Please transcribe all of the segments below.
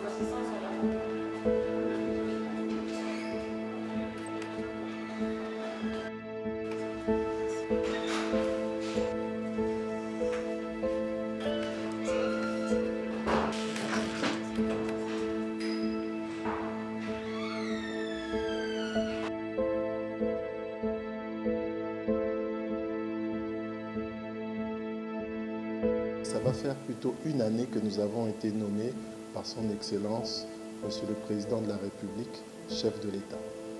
Les assistants sont là. Ça va faire plutôt une année que nous avons été nommés par son Excellence, Monsieur le Président de la République, chef de l'État.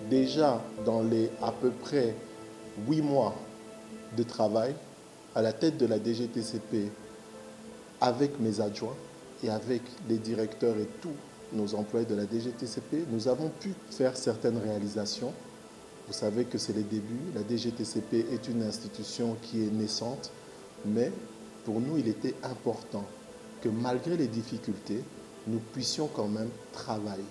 Déjà dans les à peu près 8 mois de travail à la tête de la DGTCP avec mes adjoints et avec les directeurs et tous nos employés de la DGTCP, nous avons pu faire certaines réalisations. Vous savez que c'est les débuts. La DGTCP est une institution qui est naissante, mais pour nous, il était important que malgré les difficultés, nous puissions quand même travailler.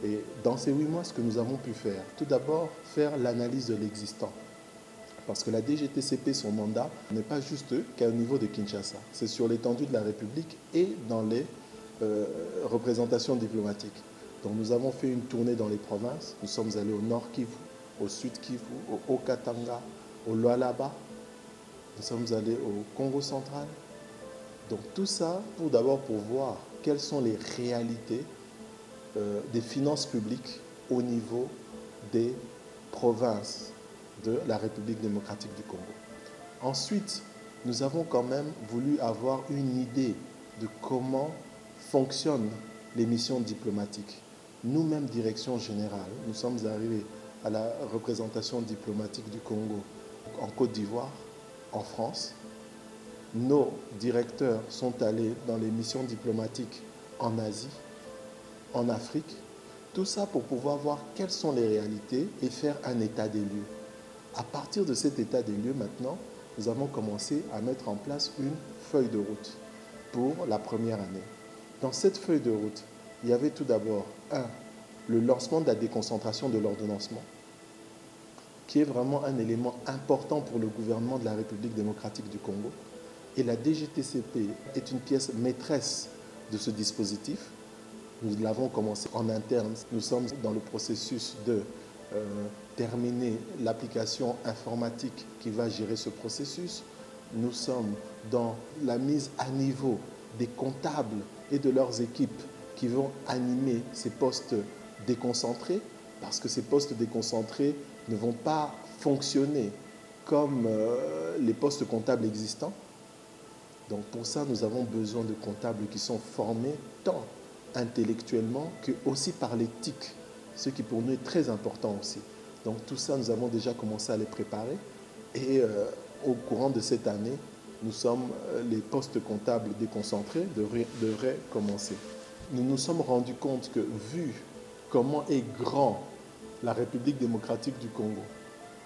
Et dans ces 8 mois, ce que nous avons pu faire, tout d'abord, faire l'analyse de l'existant. Parce que la DGTCP, son mandat, n'est pas juste qu'au niveau de Kinshasa. C'est sur l'étendue de la République et dans les représentations diplomatiques. Donc nous avons fait une tournée dans les provinces. Nous sommes allés au Nord Kivu, au Sud Kivu, au Haut-Katanga, au Lualaba. Nous sommes allés au Congo central. Donc tout ça pour voir quelles sont les réalités des finances publiques au niveau des provinces de la République démocratique du Congo. Ensuite, nous avons quand même voulu avoir une idée de comment fonctionnent les missions diplomatiques. Nous-mêmes, direction générale, nous sommes arrivés à la représentation diplomatique du Congo en Côte d'Ivoire, en France. Nos directeurs sont allés dans les missions diplomatiques en Asie, en Afrique. Tout ça pour pouvoir voir quelles sont les réalités et faire un état des lieux. À partir de cet état des lieux, maintenant, nous avons commencé à mettre en place une feuille de route pour la première année. Dans cette feuille de route, il y avait tout d'abord, le lancement de la déconcentration de l'ordonnancement, qui est vraiment un élément important pour le gouvernement de la République démocratique du Congo. Et la DGTCP est une pièce maîtresse de ce dispositif. Nous l'avons commencé en interne. Nous sommes dans le processus de terminer l'application informatique qui va gérer ce processus. Nous sommes dans la mise à niveau des comptables et de leurs équipes qui vont animer ces postes déconcentrés, parce que ces postes déconcentrés ne vont pas fonctionner comme les postes comptables existants. Donc pour ça, nous avons besoin de comptables qui sont formés tant intellectuellement que aussi par l'éthique, ce qui pour nous est très important aussi. Donc tout ça, nous avons déjà commencé à les préparer et au courant de cette année, les postes comptables déconcentrés devraient commencer. Nous nous sommes rendus compte que vu comment est grand la République démocratique du Congo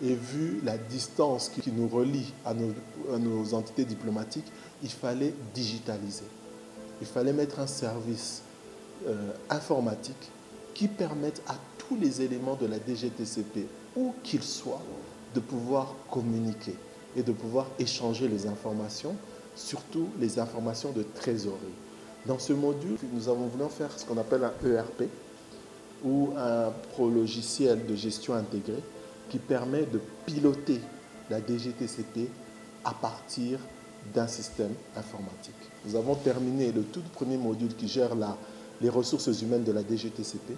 et vu la distance qui nous relie à nos entités diplomatiques, il fallait digitaliser. Il fallait mettre un service informatique qui permette à tous les éléments de la DGTCP, où qu'ils soient, de pouvoir communiquer et de pouvoir échanger les informations, surtout les informations de trésorerie. Dans ce module, nous avons voulu faire ce qu'on appelle un ERP, ou un pro-logiciel de gestion intégrée, qui permet de piloter la DGTCP à partir d'un système informatique. Nous avons terminé le tout premier module qui gère les ressources humaines de la DGTCP.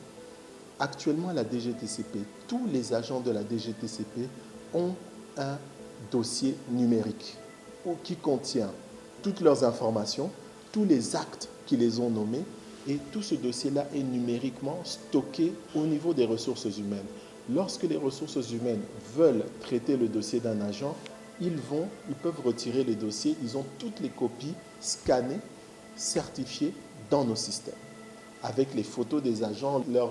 Actuellement, la DGTCP, tous les agents de la DGTCP ont un dossier numérique qui contient toutes leurs informations, tous les actes qui les ont nommés, et tout ce dossier-là est numériquement stocké au niveau des ressources humaines. Lorsque les ressources humaines veulent traiter le dossier d'un agent, ils peuvent retirer les dossiers, ils ont toutes les copies scannées, certifiées dans nos systèmes, avec les photos des agents, leur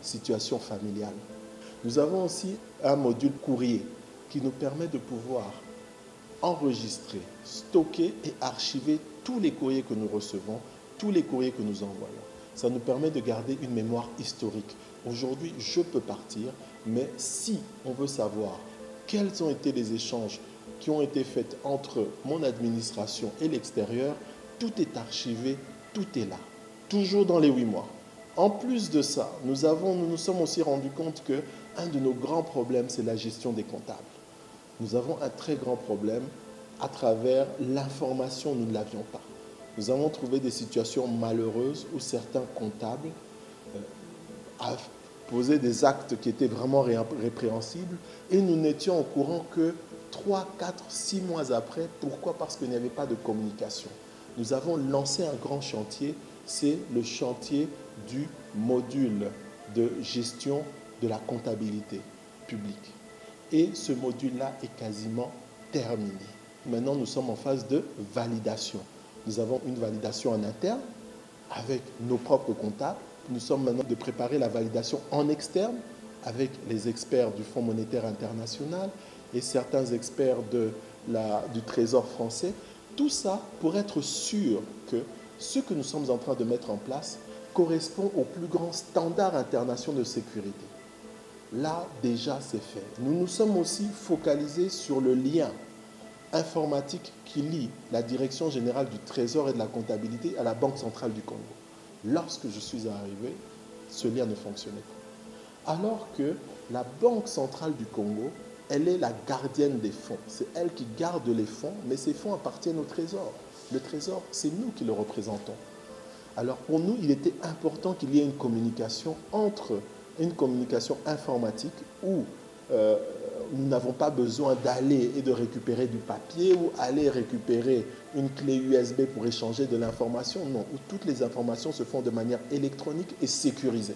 situation familiale. Nous avons aussi un module courrier qui nous permet de pouvoir enregistrer, stocker et archiver tous les courriers que nous recevons, tous les courriers que nous envoyons. Ça nous permet de garder une mémoire historique. Aujourd'hui, je peux partir, mais si on veut savoir quels ont été les échanges qui ont été faits entre mon administration et l'extérieur, tout est archivé, tout est là. toujours dans les 8 mois. En plus de ça, nous nous sommes aussi rendus compte qu'un de nos grands problèmes, c'est la gestion des comptables. Nous avons un très grand problème à travers l'information, nous ne l'avions pas. Nous avons trouvé des situations malheureuses où certains comptables posaient des actes qui étaient vraiment répréhensibles et nous n'étions au courant que 3, 4, 6 mois après. Pourquoi? Parce qu'il n'y avait pas de communication. Nous avons lancé un grand chantier, c'est le chantier du module de gestion de la comptabilité publique. Et ce module-là est quasiment terminé. Maintenant, nous sommes en phase de validation. Nous avons une validation en interne avec nos propres comptables. Nous sommes maintenant de préparer la validation en externe avec les experts du Fonds monétaire international et certains experts du Trésor français. Tout ça pour être sûr que ce que nous sommes en train de mettre en place correspond aux plus grands standards internationaux de sécurité. Là, déjà, c'est fait. Nous nous sommes aussi focalisés sur le lien informatique qui lie la Direction générale du Trésor et de la comptabilité à la Banque centrale du Congo. Lorsque je suis arrivé, ce lien ne fonctionnait pas. Alors que la Banque centrale du Congo, elle est la gardienne des fonds. C'est elle qui garde les fonds, mais ces fonds appartiennent au Trésor. Le Trésor, c'est nous qui le représentons. Alors pour nous, il était important qu'il y ait une communication informatique où nous n'avons pas besoin d'aller et de récupérer du papier ou aller récupérer une clé USB pour échanger de l'information. Non, où toutes les informations se font de manière électronique et sécurisée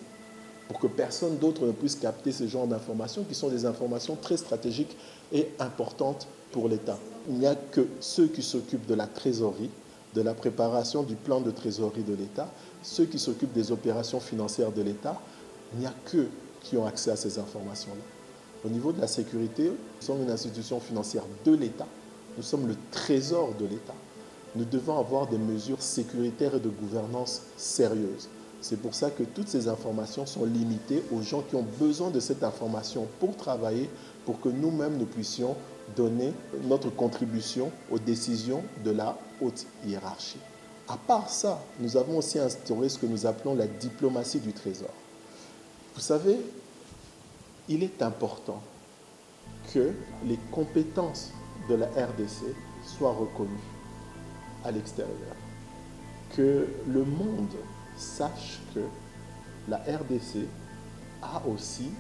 pour que personne d'autre ne puisse capter ce genre d'informations qui sont des informations très stratégiques et importantes pour l'État. Il n'y a que ceux qui s'occupent de la trésorerie, de la préparation du plan de trésorerie de l'État, ceux qui s'occupent des opérations financières de l'État. Il n'y a qu'eux qui ont accès à ces informations-là. Au niveau de la sécurité, nous sommes une institution financière de l'État. Nous sommes le trésor de l'État. Nous devons avoir des mesures sécuritaires et de gouvernance sérieuses. C'est pour ça que toutes ces informations sont limitées aux gens qui ont besoin de cette information pour travailler, pour que nous-mêmes nous puissions donner notre contribution aux décisions de la haute hiérarchie. À part ça, nous avons aussi instauré ce que nous appelons la diplomatie du trésor. Vous savez, il est important que les compétences de la RDC soient reconnues à l'extérieur, que le monde sache que la RDC a aussi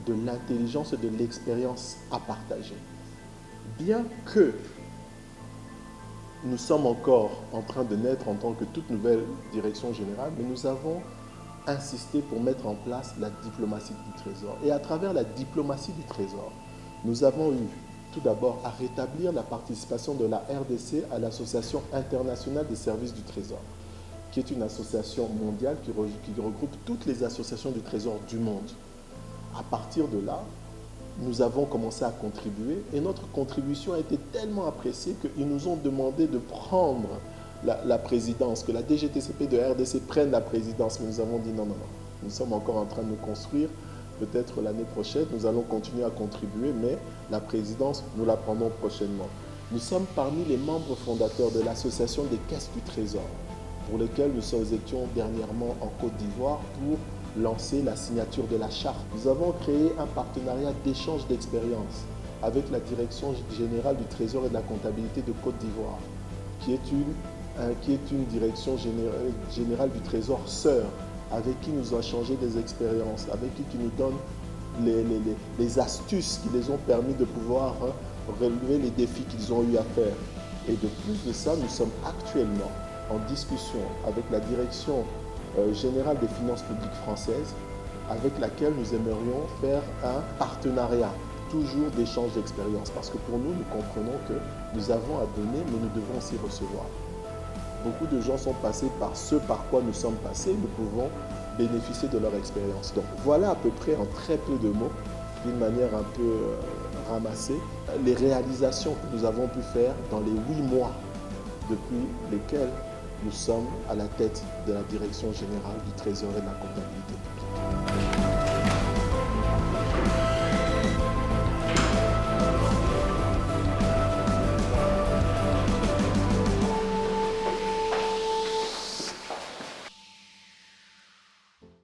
de l'intelligence et de l'expérience à partager. Bien que nous sommes encore en train de naître en tant que toute nouvelle direction générale, mais nous avons insisté pour mettre en place la diplomatie du Trésor. Et à travers la diplomatie du Trésor, nous avons eu tout d'abord à rétablir la participation de la RDC à l'Association internationale des services du Trésor, qui est une association mondiale qui regroupe toutes les associations du Trésor du monde. À partir de là, nous avons commencé à contribuer et notre contribution a été tellement appréciée qu'ils nous ont demandé de prendre la présidence, que la DGTCP de RDC prenne la présidence. Mais nous avons dit non. Nous sommes encore en train de nous construire. Peut-être l'année prochaine, nous allons continuer à contribuer, mais la présidence, nous la prendrons prochainement. Nous sommes parmi les membres fondateurs de l'Association des caisses du Trésor, pour lesquelles nous étions dernièrement en Côte d'Ivoire pour lancer la signature de la charte. Nous avons créé un partenariat d'échange d'expériences avec la Direction générale du Trésor et de la comptabilité de Côte d'Ivoire, qui est une direction générale du Trésor sœur, avec qui nous avons changé des expériences, avec qui nous donne les astuces qui les ont permis de pouvoir relever les défis qu'ils ont eu à faire. Et de plus de ça, nous sommes actuellement en discussion avec la Direction générale des finances publiques françaises, avec laquelle nous aimerions faire un partenariat, toujours d'échange d'expérience, parce que pour nous, nous comprenons que nous avons à donner, mais nous devons aussi recevoir. Beaucoup de gens sont passés par ce par quoi nous sommes passés, nous pouvons bénéficier de leur expérience. Donc voilà à peu près en très peu de mots, d'une manière un peu ramassée, les réalisations que nous avons pu faire dans les 8 mois depuis lesquels nous sommes à la tête de la Direction générale du Trésor et de la comptabilité publique.